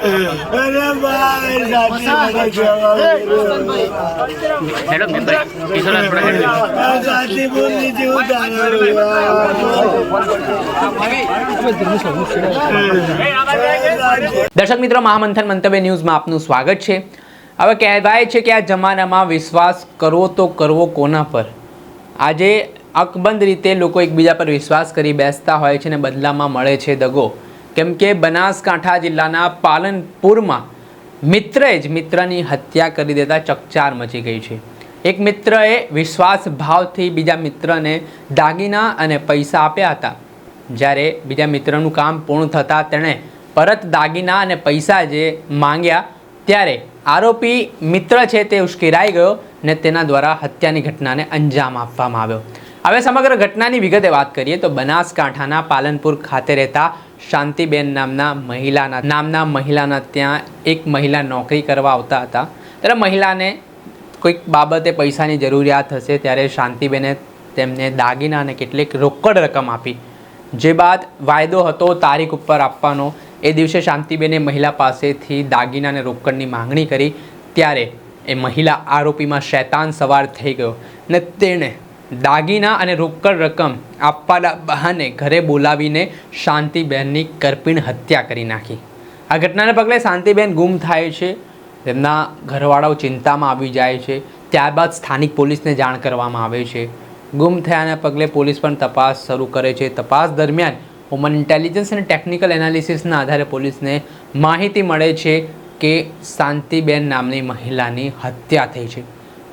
અરે ભાઈ સાચી બોલી જેવું દર્શક મિત્રો, મહામંથન મંતવ્ય ન્યૂઝમાં આપનું સ્વાગત છે। હવે કહેવાય છે કે આ જમાનામાં વિશ્વાસ કરવો તો કરવો કોના પર? આજે અકબંધ રીતે લોકો એકબીજા પર વિશ્વાસ કરી બેસતા હોય છે અને બદલામાં મળે છે દગો। કેમ કે બનાસકાંઠા જિલ્લાના પાલનપુરમાં મિત્રએ જ મિત્રની હત્યા કરી દેતા ચકચાર મચી ગઈ છે। એક મિત્રએ વિશ્વાસ ભાવથી બીજા મિત્રને દાગીના અને પૈસા આપ્યા હતા। જ્યારે બીજા મિત્રનું કામ પૂર્ણ થતાં તેણે પરત દાગીના અને પૈસા જે માંગ્યા ત્યારે આરોપી મિત્ર છે તે ઉશ્કેરાઈ ગયો ને તેના દ્વારા હત્યાની ઘટનાને અંજામ આપવામાં આવ્યો। હવે સમગ્ર ઘટનાની વિગતે વાત કરીએ તો બનાસકાંઠાના પાલનપુર ખાતે રહેતા શાંતિબેન નામના મહિલાના ત્યાં એક મહિલા નોકરી કરવા આવતા હતા। ત્યારે મહિલાને કોઈક બાબતે પૈસાની જરૂરિયાત હશે ત્યારે શાંતિબેને તેમને દાગીના અને કેટલીક રોકડ રકમ આપી। જે બાદ વાયદો હતો તારીખ ઉપર આપવાનો, એ દિવસે શાંતિબેને મહિલા પાસેથી દાગીના અને રોકડની માંગણી કરી ત્યારે એ મહિલા આરોપીમાં શૈતાન સવાર થઈ ગયો ને તેણે દાગીના અને રોકડ રકમ આપવાના બહાને ઘરે બોલાવીને શાંતિબેનની કરપીણ હત્યા કરી નાખી। આ ઘટનાને પગલે શાંતિબેન ગુમ થાય છે, તેમના ઘરવાળાઓ ચિંતામાં આવી જાય છે। ત્યારબાદ સ્થાનિક પોલીસને જાણ કરવામાં આવે છે। ગુમ થયાના પગલે પોલીસ પણ તપાસ શરૂ કરે છે। તપાસ દરમિયાન હ્યુમન ઇન્ટેલિજન્સ અને ટેકનિકલ એનાલિસિસના આધારે પોલીસને માહિતી મળે છે કે શાંતિબેન નામની મહિલાની હત્યા થઈ છે।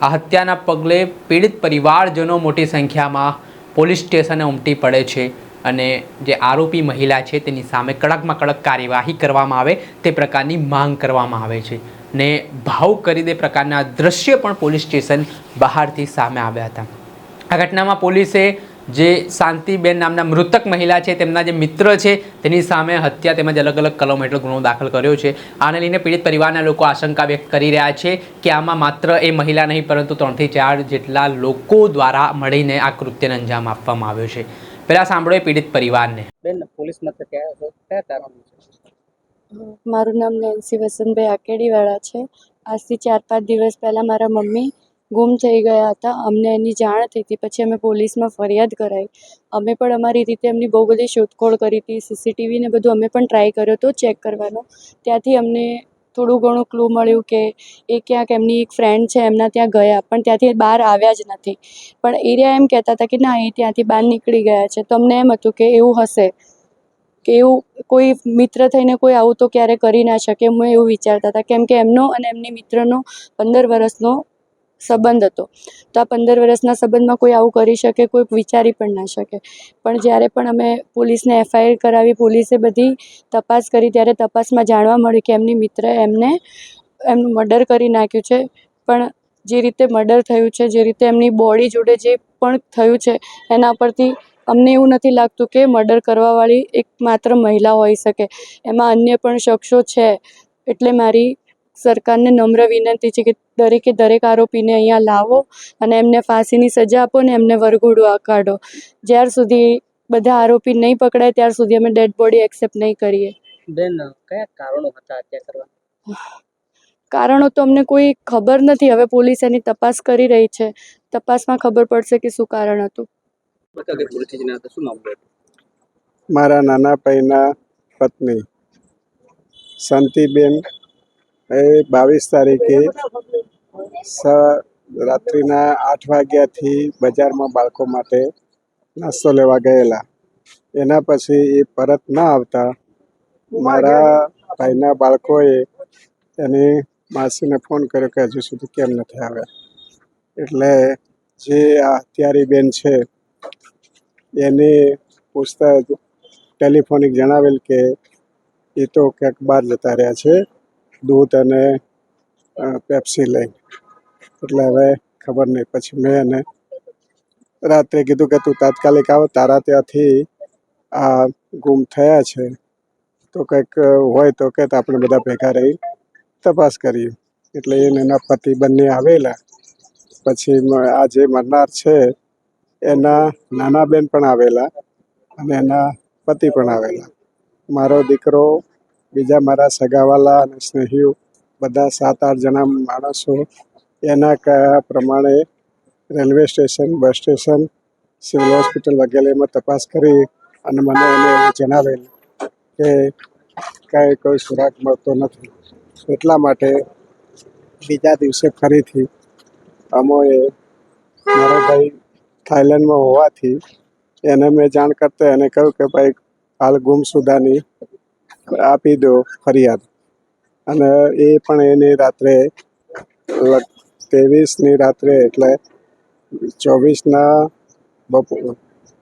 આ હત્યાના પગલે પીડિત પરિવારજનો મોટી સંખ્યામાં પોલીસ સ્ટેશને ઉમટી પડે છે અને જે આરોપી મહિલા છે તેની સામે કડકમાં કડક કાર્યવાહી કરવામાં આવે તે પ્રકારની માંગ કરવામાં આવે છે ને ભાવુક કરી દે પ્રકારના દ્રશ્ય પણ પોલીસ સ્ટેશન બહારથી સામે આવ્યા હતા। આ ઘટનામાં પોલીસે જે શાંતિબેન નામના મૃતક મહિલા છે તેમના જે મિત્ર છે તેની સામે હત્યા તેમજ અલગ અલગ કલમ હેઠળ ગુનો દાખલ કર્યો છે। આને લઈને પીડિત પરિવારના લોકો આશંકા વ્યક્ત કરી રહ્યા છે કે આમાં માત્ર એ મહિલા નહીં પરંતુ 3 થી 4 જેટલા લોકો દ્વારા મળીને આ કૃત્યને અંજામ આપવામાં આવ્યો છે। પહેલા સાંભળો પીડિત પરિવારને। પોલીસ મથકે કયા કારણ છે? મારું નામ નેન્સી વસંતભાઈ આકેડીવાળા છે। આજથી 4-5 દિવસ પહેલાં મારા મમ્મી ગુમ થઈ ગયા હતા। અમને એની જાણ થઈ હતી, પછી અમે પોલીસમાં ફરિયાદ કરાવી। અમે પણ અમારી રીતે એમની બહુ બધી શોધખોળ કરી હતી, CCTV ને બધું અમે પણ ટ્રાય કર્યો હતો ચેક કરવાનો। ત્યાંથી અમને થોડું ઘણું ક્લુ મળ્યું કે એ ક્યાંક એમની એક ફ્રેન્ડ છે એમના ત્યાં ગયા, પણ ત્યાંથી બહાર આવ્યા જ નથી। પણ એરિયા એમ કહેતા હતા કે ના, એ ત્યાંથી બહાર નીકળી ગયા છે। તો અમને એમ હતું કે એવું હશે, કે એવું કોઈ મિત્ર થઈને કોઈ આવું તો ક્યારે કરી ના શકે, હું એવું વિચારતા હતા। કેમ કે એમનો અને એમની મિત્રનો 15 વર્ષનો સંબંધ હતો। તો આ 15 વર્ષના સંબંધમાં કોઈ આવું કરી શકે, કોઈ વિચારી પણ ના શકે। પણ જ્યારે પણ અમે પોલીસને FIR કરાવી, પોલીસે બધી તપાસ કરી, ત્યારે તપાસમાં જાણવા મળ્યું કે એમની મિત્રએ એમનું મર્ડર કરી નાખ્યું છે। પણ જે રીતે મર્ડર થયું છે, જે રીતે એમની બોડી જોડે જે પણ થયું છે, એના પરથી અમને એવું નથી લાગતું કે મર્ડર કરવાવાળી એક માત્ર મહિલા હોઈ શકે, એમાં અન્ય પણ શખ્સો છે। એટલે મારી સરકારને નમ્ર વિનંતી છે કે દરેક આરોપીને અહીંયા લાવો અને એમને ફાંસીની સજા આપો ને એમને વરઘોડું કાઢો। જ્યાર સુધી બધા આરોપી નહીં પકડાય ત્યાર સુધી અમે ડેડ બોડી એક્સેપ્ટ નહીં કરીએ। બેન, કયા કારણો હતા હત્યા કરવા? કારણો તો અમને કોઈ ખબર નથી। હવે પોલીસ એની તપાસ કરી રહી છે, તપાસમાં ખબર પડશે કે શું કારણ હતું। મારા નાના ભાઈના પત્ની શાંતિબેન એ 22 તારીખે રાત્રિના 8 વાગ્યાથી બજારમાં બાળકો માટે નાસ્તો લેવા ગયેલા। એના પછી એ પરત ના આવતા મારા ભાઈના બાળકોએ એની માસીને ફોન કર્યો કે હજુ સુધી કેમ નથી આવ્યા। એટલે જે આ હત્યારી બેન છે એને પૂછતા ટેલિફોનિક જણાવેલ કે એ તો ક્યાંક બહાર જતા રહ્યા છે દૂધ અને પેપ્સી લઈને। એટલે હવે ખબર નહીં। પછી મેં એને રાત્રે કીધું કે તું તાત્કાલિક આવ, તારા ત્યાંથી આ ગુમ થયા છે તો કંઈક હોય તો કે આપણે બધા ભેગા રહી તપાસ કરીએ। એટલે એને એના પતિ બંને આવેલા। પછી આ જે મરનાર છે એના નાના બેન પણ આવેલા અને એના પતિ પણ આવેલા। મારો દીકરો બીજા મારા સગાવાલા અને સ્નેહીઓ બધા 7-8 જણા માણસો એના કયા પ્રમાણે railway station, bus station, civil hospital વગેરેમાં તપાસ કરી અને મને એને જણાવેલ કે કાંઈ કોઈ સુરાગ મળતો નથી. એટલા માટે બીજા દિવસે ફરીથી અમોએ મારો ભાઈ થાઈલેન્ડમાં હોવાથી એને મેં જાણ કરતા એને કહ્યું કે ભાઈ હાલ ગુમસુદાની આપી દો ફરિયાદ. અને એ પણ એની રાત્રે 23ની રાત્રે એટલે 24ના બપોર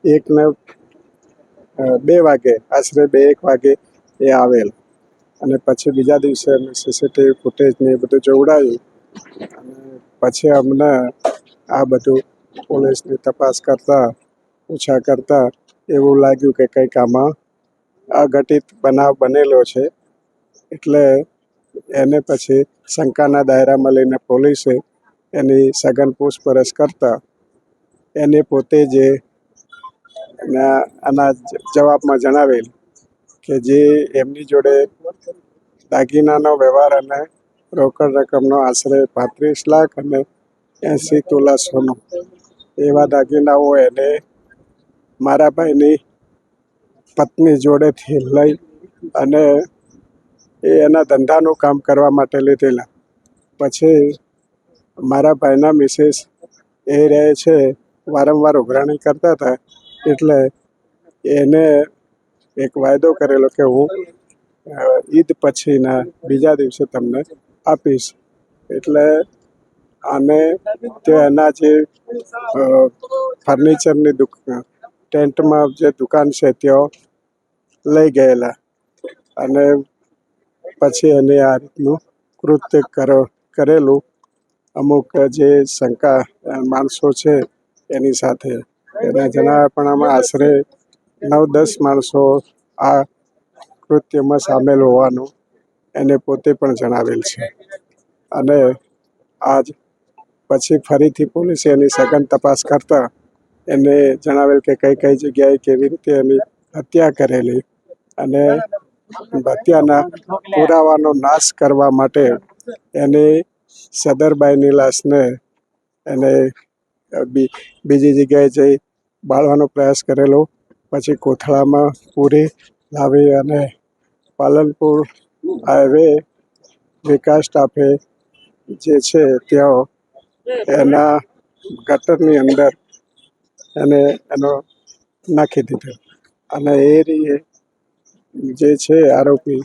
2 વાગે આશરે 2-1 વાગે એ આવેલ. અને પછી બીજા દિવસે અમે સીસીટીવી ફૂટેજને એ બધું જોવડાવ્યું અને પછી અમને આ બધું પોલીસની તપાસ કરતાં પૂછા કરતાં એવું લાગ્યું કે કંઈક આમાં અઘટિત બનાવ બનેલો છે. એટલે એને પછી શંકાના દાયરામાં લઈને પોલીસે એની સઘન પૂછપરછ કરતાં એને પોતે જે આના જવાબમાં જણાવેલ કે જે એમની જોડે દાગીનાનો વ્યવહાર અને રોકડ રકમનો આશરે 35 લાખ અને 80 તોલા સોનું એવા દાગીનાઓ એને મારા ભાઈની પત્ની જોડેથી લઈ અને એ એના ધંધાનું કામ કરવા માટે લીધેલા. પછી મારા ભાઈના મિસિસ એ રહે છે વારંવાર ઉઘરાણી કરતા હતા એટલે એને એક વાયદો કરેલો કે હું ઈદ પછીના બીજા દિવસે તમને આપીશ. એટલે આને તે એના જે ફર્નિચરની ટેન્ટમાં જે દુકાન છે ત્યાં લઈ ગયેલા અને પછી એને આ રીતનું કૃત્ય કરેલું. અમુક જે શંકા માણસો છે એની સાથે એના જણાવ્યાપણામાં આશરે 9-10 માણસો આ કૃત્યમાં સામેલ હોવાનું એને પોતે પણ જણાવેલ છે. અને આજ પછી ફરીથી પોલીસે એની સઘન તપાસ કરતાં એને જણાવેલ કે કઈ જગ્યાએ કેવી રીતે એની હત્યા કરેલી અને હત્યાના પુરાવાનો નાશ કરવા માટે એને સદરબાઈની લાશને એને બીજી જગ્યાએ જઈ બાળવાનો પ્રયાસ કરેલો. પછી કોથળામાં પૂરી લાવી અને પાલનપુર હાઈવે વિકાસ સ્ટાફે જે છે ત્યાં એના ગટરની અંદર એને એનો નાખી દીધો. અને એ જે છે આરોપી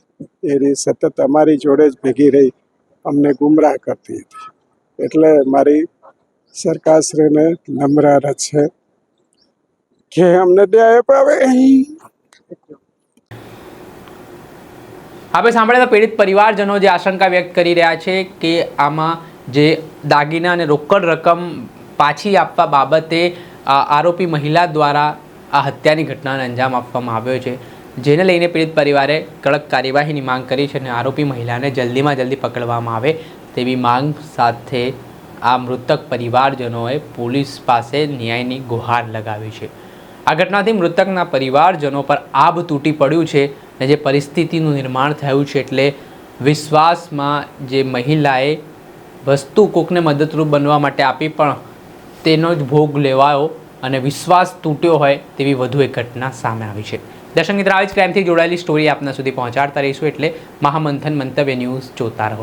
એ સતત અમારી જોડે જ ભેગી રહી અમને ગુમરાહ કરતી હતી. એટલે મારી સરકારશ્રીને નમ્ર અરજ છે કે અમને ન્યાય અપાવે. આપણે સાંભળ્યા પીડિત પરિવારજનો જે આશંકા વ્યક્ત કરી રહ્યા છે કે આમાં જે દાગીના અને રોકડ રકમ પાછી આપવા બાબતે આરોપી મહિલા દ્વારા આ હત્યાની ઘટનાને અંજામ આપવામાં આવ્યો છે, જેને લઈને પીડિત પરિવારે કડક કાર્યવાહીની માંગ કરી છે અને આરોપી મહિલાને જલ્દીમાં જલ્દી પકડવામાં આવે તેવી માંગ સાથે આ મૃતક પરિવારજનોએ પોલીસ પાસે ન્યાયની ગુહાર લગાવી છે. આ ઘટનાથી મૃતકના પરિવારજનો પર આભ તૂટી પડ્યું છે અને જે પરિસ્થિતિનું નિર્માણ થયું છે એટલે વિશ્વાસમાં જે મહિલાએ વસ્તુ કોકને મદદરૂપ બનવા માટે આપી પણ તેનો જ ભોગ લેવાયો અને વિશ્વાસ તૂટ્યો હોય તેવી વધુ એક ઘટના સામે આવી છે. દર્શક મિત્રો, આવી જ ક્રાઇમથી જોડાયેલી સ્ટોરી આપના સુધી પહોંચાડતા રહીશું, એટલે મહામંથન મંતવ્ય ન્યૂઝ જોતા રહો.